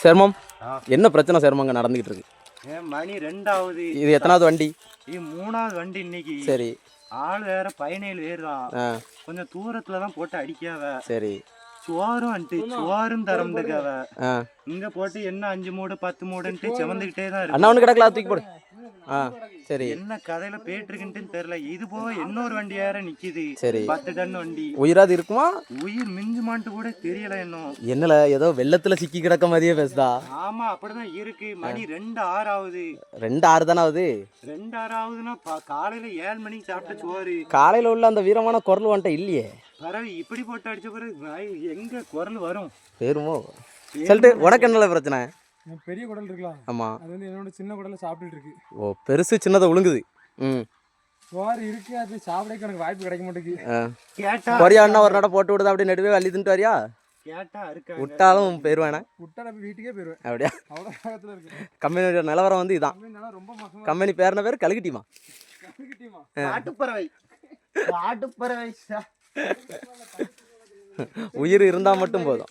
சேர்மம் என்ன பிரச்சனை சேர்மங்க நடந்துகிட்டு இருக்கு? மணி 2ஆவது. இது எத்தனாவது வண்டி? இது 3ஆவது வண்டி இன்னைக்கு. சரி. ஆள் வேற 17 பேர் தான். கொஞ்சம் தூரத்துல தான் போட்டு அடிக்காவ. சரி. சோறும் வந்துட்டு சோறும் தரமுடிக்காவ. இங்க போட்டு என்ன 5 மூடு 10 மூடுன்ட்டு செவந்துகிட்டே தான் இருக்கு. அண்ணா ஒன்று கிடக்கல, தூக்கி போடு. சரி. என்ன கதையில போயிட்டு இருக்குன்னு தெரியல. இது போக இன்னொரு வண்டி வேற நிக்குது. சரி. 10 டன் வண்டி. உயிராது இருக்குமா? உயிர் மிஞ்சுமான்ட்டு கூட தெரியல இன்னும். என்னல ஏதோ வெள்ளத்துல சிக்கி கிடக்க மாதிரியே பேசுதா? ஆமா அப்படிதான் இருக்கு. மணி 2:06 ஆகுது. 2:06 தானே ஆகுது? 2:06 ஆகுதுன்னா காலையில 7 மணிக்கு சாப்பிட்ட சோறு. காலையில உள்ள அந்த வீரமான குரல் வந்துட்ட இல்லையே. பரவி இப்படி போட்டு அடிச்ச பிறகு எங்க குரல் வரும்? பேருமோ சொல்லிட்டு உனக்கு என்னல பிரச்சனை? பெரிய குடல் இருக்கலாம். ஆமா. அது வந்து என்னோட சின்ன குடல சாப்பிட்டுட்டு இருக்கு. ஓ, பெருசு சின்னதை உழுங்குது. சோறு இருக்கு, அது சாப்பிடக்கு எனக்கு வாய்ப்பு கிடைக்க மாட்டேங்குது. கேட்டா கொரியாண்ணா ஒரு நட போட்டு விடுதா, அப்படி நடுவே அள்ளி தின்ட்டு வரியா? கேட்டா இருக்கா? விட்டாலும் போயிருவேனே. விட்டா நம்ம வீட்டுக்கே போயிருவேன். அப்படியா? அவ்வளோ வேகத்துல இருக்கு. கம்பெனியோட நிலவரம் வந்து இதான். ரொம்ப மோசமா. கம்பெனி பேர்ன பேர் கழுகிட்டிமா. காட்டுப்பறவை. காட்டுப்பறவை. உயிர் இருந்தா மட்டும் போதும்.